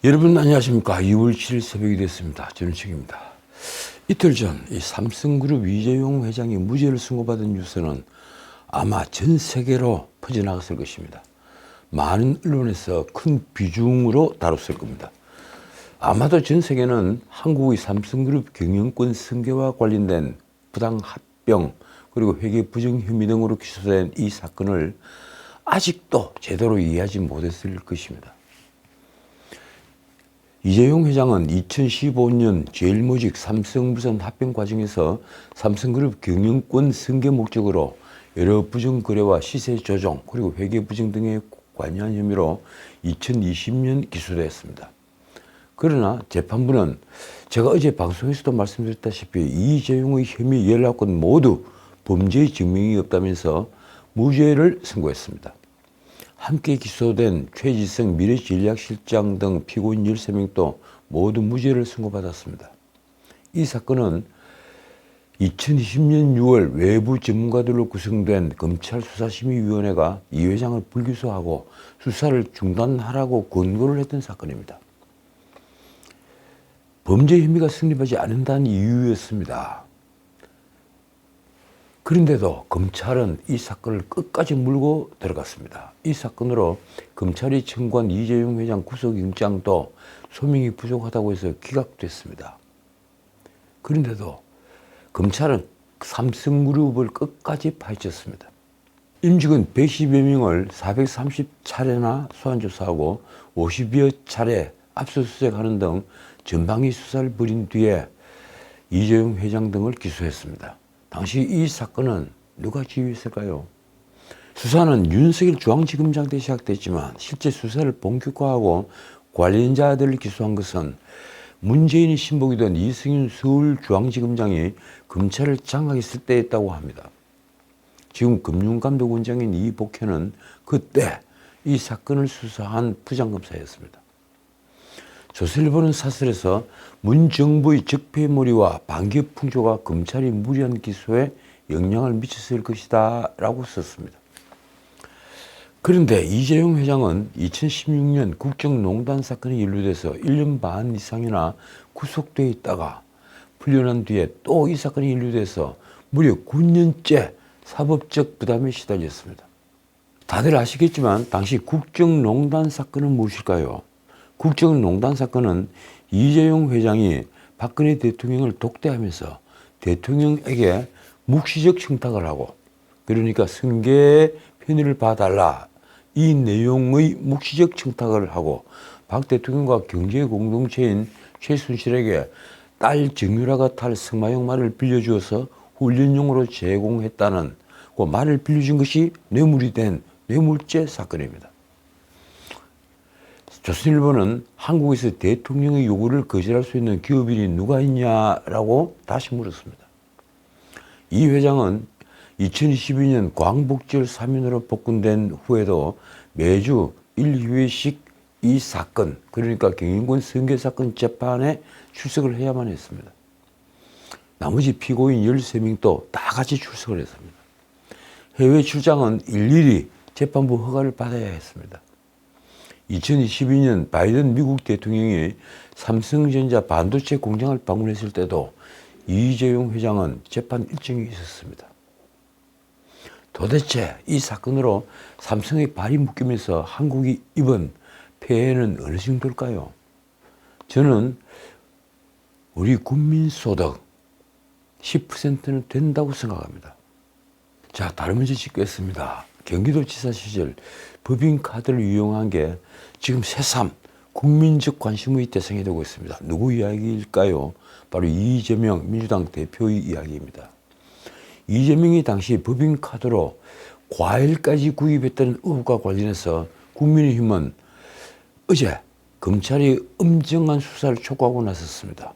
여러분 안녕하십니까. 2월 7일 새벽이 됐습니다. 저는 책입니다. 이틀 전 이 삼성그룹 이재용 회장이 무죄를 선고받은 뉴스는 아마 전 세계로 퍼져나갔을 것입니다. 많은 언론에서 큰 비중으로 다뤘을 겁니다. 아마도 전 세계는 한국의 삼성그룹 경영권 승계와 관련된 부당 합병 그리고 회계 부정 혐의 등으로 기소된 이 사건을 아직도 제대로 이해하지 못했을 것입니다. 이재용 회장은 2015년 제일모직 삼성물산 합병 과정에서 삼성그룹 경영권 승계 목적으로 여러 부정 거래와 시세 조정 그리고 회계 부정 등에 관여한 혐의로 2020년 기소되었습니다. 그러나 재판부는 제가 어제 방송에서도 말씀드렸다시피 이재용의 혐의 19건 모두 범죄의 증명이 없다면서 무죄를 선고했습니다. 함께 기소된 최지성 미래전략실장 등 피고인 13명도 모두 무죄를 선고받았습니다. 이 사건은 2020년 6월 외부 전문가들로 구성된 검찰수사심의위원회가 이 회장을 불기소하고 수사를 중단하라고 권고를 했던 사건입니다. 범죄 혐의가 성립하지 않는다는 이유였습니다. 그런데도 검찰은 이 사건을 끝까지 물고 들어갔습니다. 이 사건으로 검찰이 청구한 이재용 회장 구속영장도 소명이 부족하다고 해서 기각됐습니다. 그런데도 검찰은 삼성그룹을 끝까지 파헤쳤습니다. 임직원 110여 명을 430차례나 소환조사하고 50여 차례 압수수색하는 등 전방위 수사를 벌인 뒤에 이재용 회장 등을 기소했습니다. 당시 이 사건은 누가 지휘했을까요? 수사는 윤석열 중앙지검장 때 시작됐지만 실제 수사를 본격화하고 관련자들을 기소한 것은 문재인이 신복이던 이승윤 서울중앙지검장이 검찰을 장악했을 때였다고 합니다. 지금 금융감독원장인 이 복현은 그때 이 사건을 수사한 부장검사였습니다. 조선일보는 사설에서 문 정부의 적폐몰이와 반기업 풍조가 검찰이 무리한 기소에 영향을 미쳤을 것이다 라고 썼습니다. 그런데 이재용 회장은 2016년 국정농단 사건에 연루돼서 1년 반 이상이나 구속되어 있다가 풀려난 뒤에 또 이 사건에 연루돼서 무려 9년째 사법적 부담에 시달렸습니다. 다들 아시겠지만 당시 국정농단 사건은 무엇일까요? 국정농단 사건은 이재용 회장이 박근혜 대통령을 독대하면서 대통령에게 묵시적 청탁을 하고 그러니까 승계의 편의를 봐달라 이 내용의 묵시적 청탁을 하고 박 대통령과 경제 공동체인 최순실에게 딸 정유라가 탈 승마용 말을 빌려주어서 훈련용으로 제공했다는 그 말을 빌려준 것이 뇌물이 된 뇌물죄 사건입니다. 조선일보는 한국에서 대통령의 요구를 거절할 수 있는 기업인이 누가 있냐라고 다시 물었습니다. 이 회장은 2022년 광복절 사면으로 복권된 후에도 매주 1회씩 이 사건, 그러니까 경영권 승계 사건 재판에 출석을 해야만 했습니다. 나머지 피고인 13명도 다 같이 출석을 했습니다. 해외 출장은 일일이 재판부 허가를 받아야 했습니다. 2022년 바이든 미국 대통령이 삼성전자 반도체 공장을 방문했을 때도 이재용 회장은 재판 일정이 있었습니다. 도대체 이 사건으로 삼성의 발이 묶이면서 한국이 입은 폐해는 어느 정도일까요? 저는 우리 국민소득 10%는 된다고 생각합니다. 자, 다른 문제 짚겠습니다. 경기도지사 시절 법인카드를 이용한 게 지금 새삼 국민적 관심의 대상이 되고 있습니다. 누구 이야기일까요? 바로 이재명 민주당 대표의 이야기입니다. 이재명이 당시 법인카드로 과일까지 구입했다는 의혹과 관련해서 국민의힘은 어제 검찰이 엄정한 수사를 촉구하고 나섰습니다.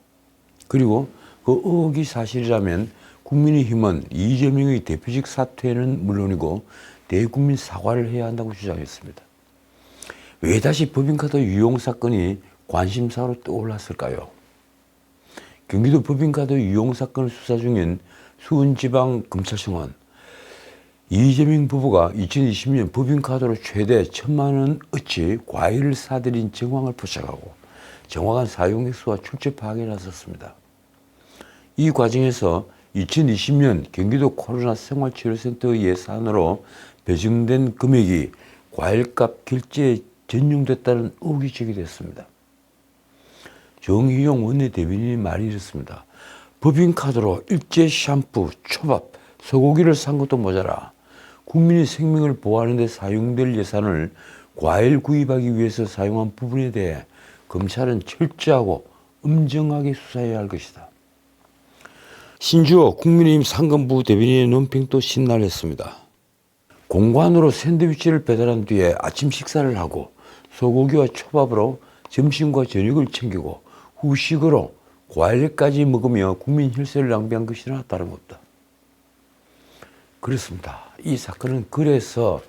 그리고 그 의혹이 사실이라면 국민의힘은 이재명의 대표직 사퇴는 물론이고 대국민 사과를 해야 한다고 주장했습니다. 왜 다시 법인카드 유용 사건이 관심사로 떠올랐을까요? 경기도 법인카드 유용 사건을 수사 중인 수원지방검찰청은 이재명 부부가 2020년 법인카드로 최대 1,000만 원어치 과일을 사들인 정황을 포착하고 정확한 사용 액수와 출처 파악에 나섰습니다. 이 과정에서 2020년 경기도 코로나 생활치료센터 예산으로 배정된 금액이 과일값 결제에 전용됐다는 의혹이 제기됐습니다. 정의용 원내대변인이 말이 이렇습니다. 법인카드로 일제 샴푸, 초밥, 소고기를 산 것도 모자라 국민의 생명을 보호하는 데 사용될 예산을 과일 구입하기 위해서 사용한 부분에 대해 검찰은 철저하고 엄정하게 수사해야 할 것이다. 신주호 국민의힘 상근부 대변인의 논평도 신랄했습니다. 공관으로 샌드위치를 배달한 뒤에 아침 식사를 하고 소고기와 초밥으로 점심과 저녁을 챙기고 후식으로 과일까지 먹으며 국민 혈세를 낭비한 것이나 다름없다. 그렇습니다. 이 사건은 그래서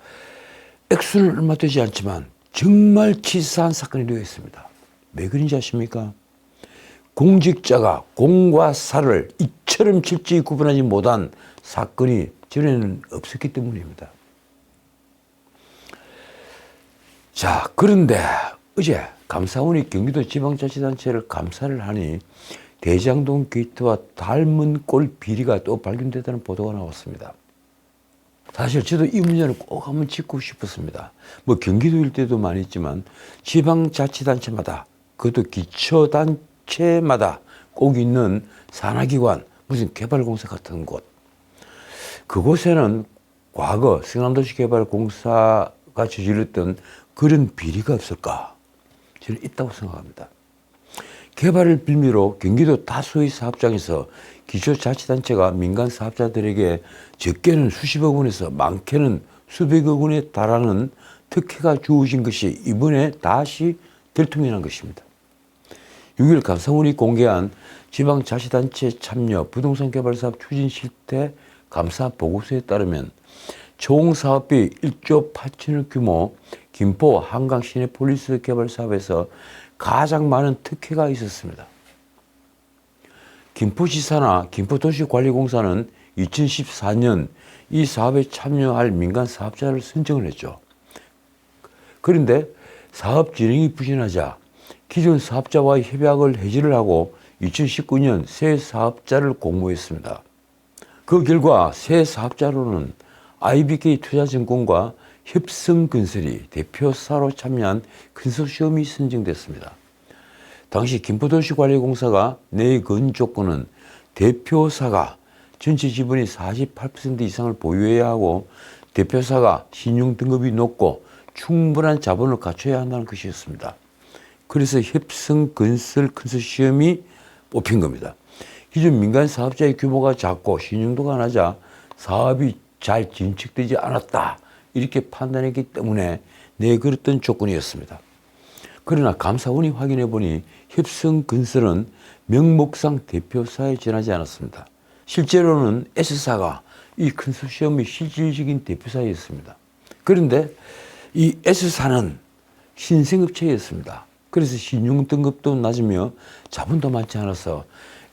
액수는 얼마 되지 않지만 정말 치사한 사건이 되어 있습니다. 왜 그런지 아십니까? 공직자가 공과 사를 이처럼 철저히 구분하지 못한 사건이 전에는 없었기 때문입니다. 자, 그런데 어제 감사원이 경기도 지방자치단체를 감사를 하니 대장동 게이트와 닮은 꼴 비리가 또 발견됐다는 보도가 나왔습니다. 사실 저도 이 문제는 꼭 한번 짚고 싶었습니다. 뭐 경기도일 때도 많이 있지만 지방자치단체마다 그것도 기초단체마다 꼭 있는 산하기관 무슨 개발공사 같은 곳 그곳에는 과거 성남도시개발공사가 저질렀던 그런 비리가 없을까? 저는 있다고 생각합니다. 개발을 빌미로 경기도 다수의 사업장에서 기초자치단체가 민간 사업자들에게 적게는 수십억 원에서 많게는 수백억 원에 달하는 특혜가 주어진 것이 이번에 다시 들통난 것입니다. 6일 감사원이 공개한 지방자치단체 참여 부동산 개발 사업 추진 실태 감사 보고서에 따르면 총 사업비 1조 8천억 규모 김포 한강 시내폴리스 개발 사업에서 가장 많은 특혜가 있었습니다. 김포지사나 김포도시관리공사는 2014년 이 사업에 참여할 민간 사업자를 선정을 했죠. 그런데 사업 진행이 부진하자 기존 사업자와의 협약을 해지를 하고 2019년 새 사업자를 공모했습니다. 그 결과 새 사업자로는 IBK투자증권과 협성건설이 대표사로 참여한 컨소시엄이 선정됐습니다. 당시 김포도시관리공사가 내건 조건은 대표사가 전체 지분의 48% 이상을 보유해야 하고 대표사가 신용등급이 높고 충분한 자본을 갖춰야 한다는 것이었습니다. 그래서 협성건설 컨소시엄이 뽑힌 겁니다. 기존 민간 사업자의 규모가 작고 신용도가 낮아 사업이 잘 진척되지 않았다. 이렇게 판단했기 때문에 내걸었던 조건이었습니다. 그러나 감사원이 확인해 보니 협성건설은 명목상 대표사에 지나지 않았습니다. 실제로는 S사가 이 컨소시엄의 실질적인 대표사였습니다. 그런데 이 S사는 신생업체였습니다. 그래서 신용등급도 낮으며 자본도 많지 않아서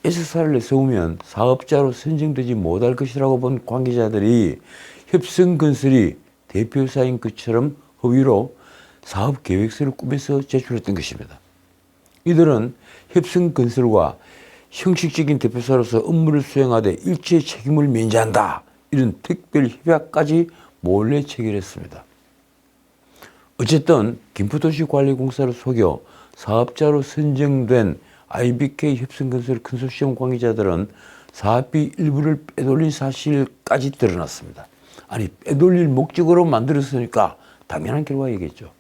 S사를 내세우면 사업자로 선정되지 못할 것이라고 본 관계자들이 협성건설이 대표사인 것처럼 허위로 사업계획서를 꾸며서 제출했던 것입니다. 이들은 협성건설과 형식적인 대표사로서 업무를 수행하되 일체 책임을 면제한다. 이런 특별 협약까지 몰래 체결했습니다. 어쨌든 김포도시관리공사를 속여 사업자로 선정된 IBK 협성건설 컨소시엄 관계자들은 사업비 일부를 빼돌린 사실까지 드러났습니다. 아니 빼돌릴 목적으로 만들었으니까 당연한 결과이겠죠.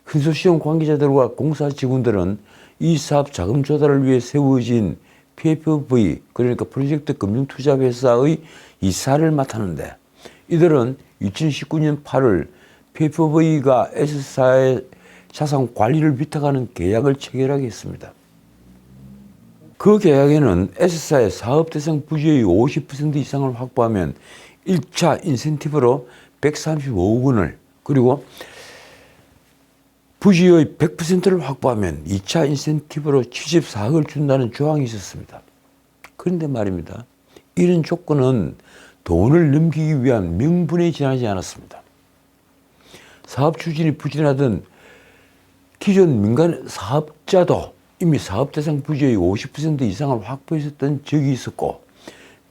컨소시엄 관계자들과 공사 직원들은 이 사업 자금 조달을 위해 세워진 PFV 그러니까 프로젝트 금융투자회사의 이사를 맡았는데 이들은 2019년 8월 PFV가 S사의 자산 관리를 위탁하는 계약을 체결하게 했습니다. 그 계약에는 S사의 사업 대상 부지의 50% 이상을 확보하면 1차 인센티브로 135억 원을 그리고 부지의 100%를 확보하면 2차 인센티브로 74억을 준다는 조항이 있었습니다. 그런데 말입니다. 이런 조건은 돈을 넘기기 위한 명분에 지나지 않았습니다. 사업 추진이 부진하던 기존 민간 사업자도 이미 사업 대상 부지의 50% 이상을 확보했었던 적이 있었고,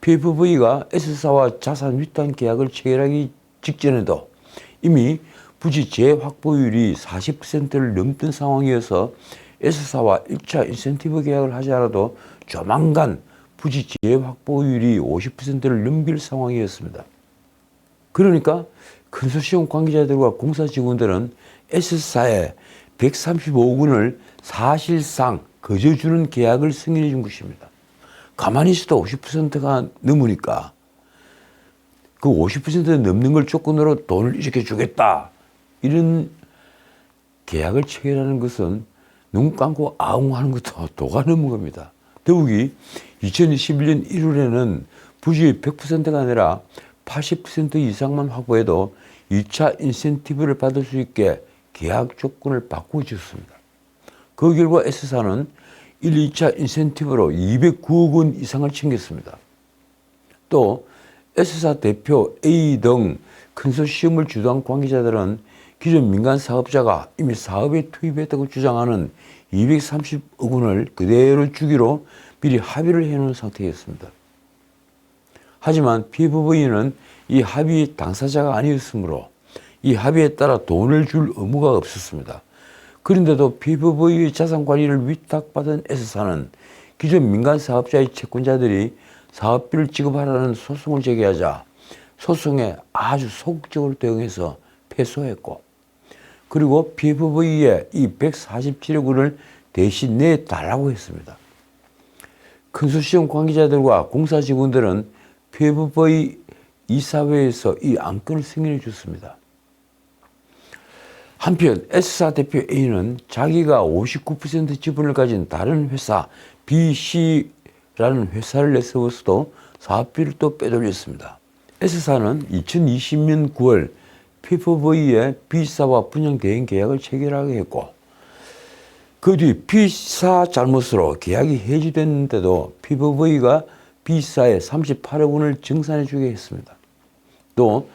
PFV가 S사와 자산 위탁 계약을 체결하기 직전에도 이미 부지 재확보율이 40%를 넘던 상황이어서 S사와 1차 인센티브 계약을 하지 않아도 조만간 부지 재확보율이 50%를 넘길 상황이었습니다. 그러니까 컨소시엄 관계자들과 공사 직원들은 S사에 135억 원을 사실상 거저주는 계약을 승인해 준 것입니다. 가만히 있어도 50%가 넘으니까 그 50% 넘는 걸 조건으로 돈을 이렇게 주겠다, 이런 계약을 체결하는 것은 눈 감고 아웅하는 것도 도가 넘은 겁니다. 더욱이 2021년 1월에는 부지의 100%가 아니라 80% 이상만 확보해도 2차 인센티브를 받을 수 있게 계약 조건을 바꾸어 주었습니다. 그 결과 S사는 1, 2차 인센티브로 209억 원 이상을 챙겼습니다. 또 S사 대표 A 등 컨소시엄을 주도한 관계자들은 기존 민간 사업자가 이미 사업에 투입했다고 주장하는 230억 원을 그대로 주기로 미리 합의를 해놓은 상태였습니다. 하지만 PFV는 이 합의의 당사자가 아니었으므로 이 합의에 따라 돈을 줄 의무가 없었습니다. 그런데도 PFV의 자산 관리를 위탁받은 S사는 기존 민간 사업자의 채권자들이 사업비를 지급하라는 소송을 제기하자 소송에 아주 소극적으로 대응해서 패소했고, 그리고 PFV에 이 147억 원을 대신 내달라고 했습니다. 컨소시엄 관계자들과 공사 직원들은 PFV 이사회에서 이 안건을 승인해 줬습니다. 한편 S사 대표 A는 자기가 59% 지분을 가진 다른 회사 BC라는 회사를 내세워서도 사업비를 또 빼돌렸습니다. S사는 2020년 9월 PFV에 B사와 분양 대행 계약을 체결하게 했고, 그 뒤 B사 잘못으로 계약이 해지됐는데도 PFV가 B사에 38억 원을 정산해 주게 했습니다. 또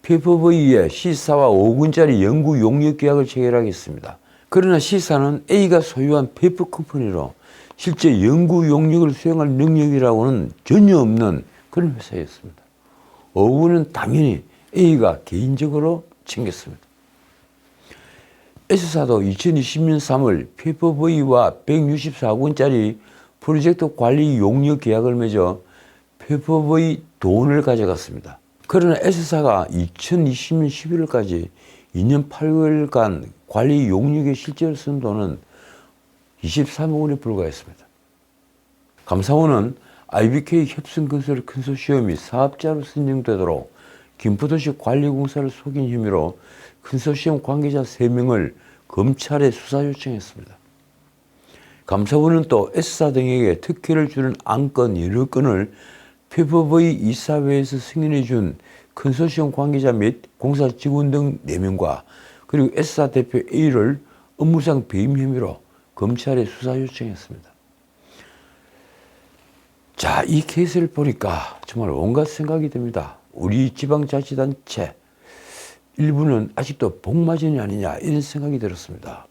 PFV에 C사와 5억 원짜리 연구 용역 계약을 체결하겠습니다. 그러나 C사는 A가 소유한 페이퍼 컴퍼니로 실제 연구 용역을 수행할 능력이라고는 전혀 없는 그런 회사였습니다. 5억 원은 당연히 A가 개인적으로 챙겼습니다. S사도 2020년 3월 PFV와 164억 원짜리 프로젝트 관리 용역 계약을 맺어 PFV 돈을 가져갔습니다. 그러나 S사가 2020년 11월까지 2년 8개월간 관리 용역에 실제로 쓴 돈은 23억 원에 불과했습니다. 감사원은 IBK 협성건설 컨소시엄이 사업자로 선정되도록 김포도시 관리공사를 속인 혐의로 컨소시엄 관계자 3명을 검찰에 수사 요청했습니다. 감사원은 또 S사 등에게 특혜를 주는 안건 여러 건을 PFV 이사회에서 승인해 준 컨소시엄 관계자 및 공사 직원 등 4명과 그리고 S사 대표 A를 업무상 배임 혐의로 검찰에 수사 요청했습니다. 자, 이 케이스를 보니까 정말 온갖 생각이 듭니다. 우리 지방자치단체 일부는 아직도 복마전이 아니냐, 이런 생각이 들었습니다.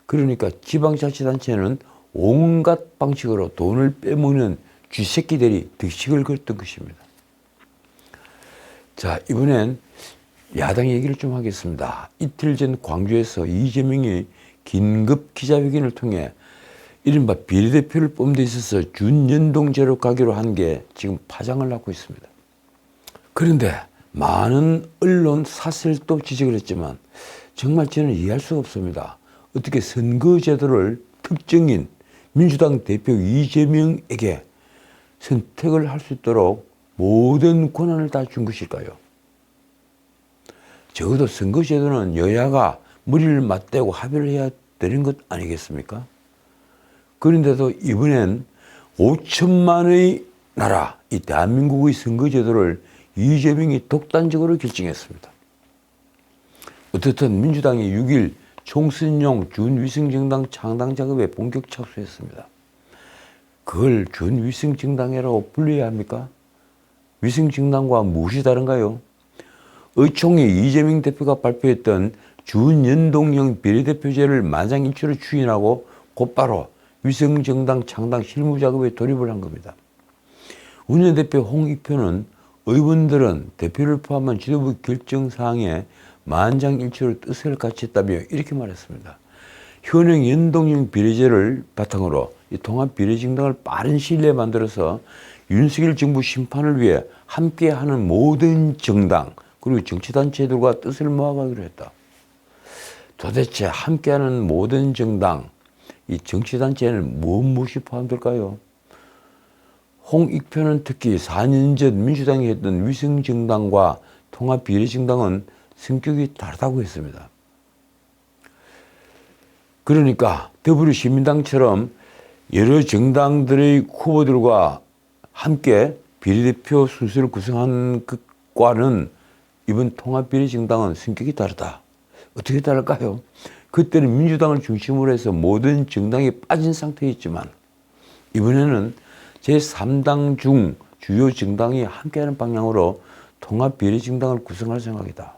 그러니까 지방자치단체는 온갖 방식으로 돈을 빼먹는 쥐새끼들이 득식을 걷던 것입니다. 자, 이번엔 야당 얘기를 좀 하겠습니다. 이틀 전 광주에서 이재명이 긴급 기자회견을 통해 이른바 비례대표를 뽑는 데 있어서 준연동제로 가기로 한 게 지금 파장을 낳고 있습니다. 그런데 많은 언론 사설도 지적을 했지만 정말 저는 이해할 수가 없습니다. 어떻게 선거제도를 특정인 민주당 대표 이재명에게 선택을 할 수 있도록 모든 권한을 다 준 것일까요? 적어도 선거제도는 여야가 머리를 맞대고 합의를 해야 되는 것 아니겠습니까? 그런데도 이번엔 5천만의 나라, 이 대한민국의 선거제도를 이재명이 독단적으로 결정했습니다. 어떻든 민주당이 6일 총선용 준위성정당 창당 작업에 본격 착수했습니다. 그걸 준위성정당이라고 불러야 합니까? 위성정당과 무엇이 다른가요? 의총에 이재명 대표가 발표했던 준연동형 비례대표제를 만장일치로 추진하고 곧바로 위성정당 창당 실무작업에 돌입을 한 겁니다. 원내대표 홍익표는 의원들은 대표를 포함한 지도부 결정사항에 만장일치로 뜻을 같이 했다며 이렇게 말했습니다. 현행 연동형 비례제를 바탕으로 이 통합비례정당을 빠른 시일 내에 만들어서 윤석열 정부 심판을 위해 함께하는 모든 정당 그리고 정치단체들과 뜻을 모아가기로 했다. 도대체 함께하는 모든 정당, 이 정치단체에는 무엇이 포함될까요? 홍익표는 특히 4년 전 민주당이 했던 위성정당과 통합비례정당은 성격이 다르다고 했습니다. 그러니까 더불어시민당처럼 여러 정당들의 후보들과 함께 비례대표 순서를 구성한 것과는 이번 통합비례정당은 성격이 다르다. 어떻게 다를까요? 그때는 민주당을 중심으로 해서 모든 정당이 빠진 상태였지만 이번에는 제3당 중 주요 정당이 함께하는 방향으로 통합비례정당을 구성할 생각이다.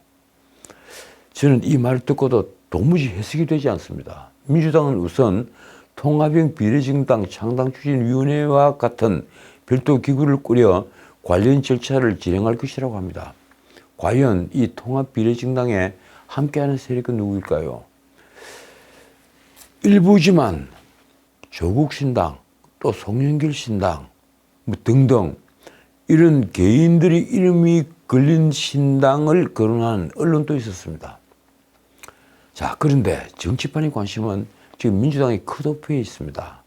저는 이 말을 듣고도 도무지 해석이 되지 않습니다. 민주당은 우선 통합형 비례정당 창당추진위원회와 같은 별도 기구를 꾸려 관련 절차를 진행할 것이라고 합니다. 과연 이 통합비례정당에 함께하는 세력은 누구일까요? 일부지만 조국신당, 또 송영길신당 등등 이런 개인들의 이름이 걸린 신당을 거론한 언론도 있었습니다. 자, 그런데 정치판의 관심은 지금 민주당의 컷오프에 있습니다.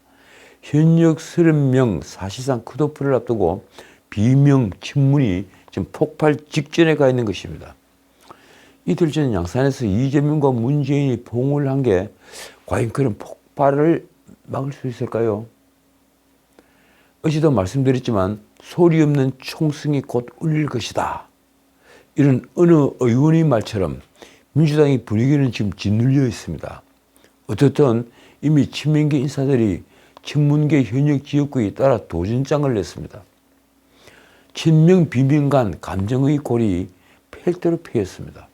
현역 30명 사실상 컷오프를 앞두고 비명 친문이 지금 폭발 직전에 가 있는 것입니다. 이틀 전 양산에서 이재명과 문재인이 봉을 한 게 과연 그런 폭발을 막을 수 있을까요? 어제도 말씀드렸지만 소리 없는 총성이 곧 울릴 것이다. 이런 어느 의원의 말처럼 민주당의 분위기는 지금 짓눌려 있습니다. 어떻든 이미 친명계 인사들이 친문계 현역 지역구에 따라 도전장을 냈습니다. 친명 비명 간 감정의 골이 팰대로 피었습니다.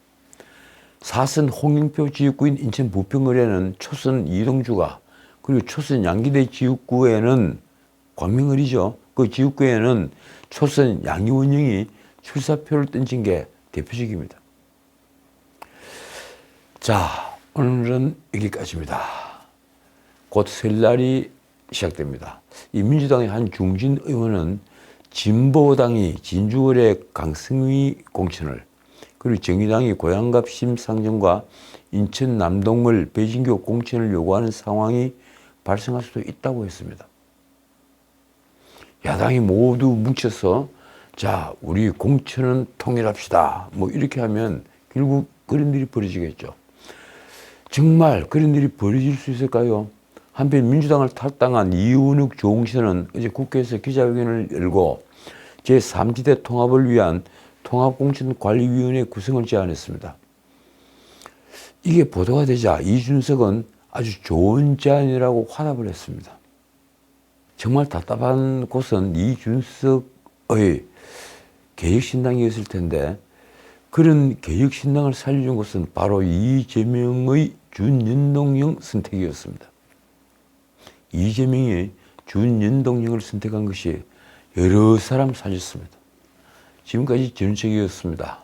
사선 홍영표 지역구인 인천 부평을에는 초선 이동주가 그리고 초선 양기대 지역구에는 광명을이죠. 그 지역구에는 초선 양이원영이 출사표를 던진 게 대표적입니다. 자, 오늘은 여기까지입니다. 곧 설날이 시작됩니다. 이 민주당의 한 중진 의원은 진보당이 진주을의 강승위 공천을 그리고 정의당이 고양갑 심상정과 인천 남동을 배진교 공천을 요구하는 상황이 발생할 수도 있다고 했습니다. 야당이 모두 뭉쳐서 자, 우리 공천은 통일합시다. 뭐 이렇게 하면 결국 그런 일이 벌어지겠죠. 정말 그런 일이 벌어질 수 있을까요? 한편 민주당을 탈당한 이은욱 조홍시는 어제 국회에서 기자회견을 열고 제3지대 통합을 위한 통합공천관리위원회 구성을 제안했습니다. 이게 보도가 되자 이준석은 아주 좋은 제안이라고 화답을 했습니다. 정말 답답한 곳은 이준석의 개혁신당이었을 텐데 그런 개혁신당을 살려준 곳은 바로 이재명의 준연동형 선택이었습니다. 이재명이 준연동형을 선택한 것이 여러 사람 살렸습니다. 지금까지 전우책이었습니다.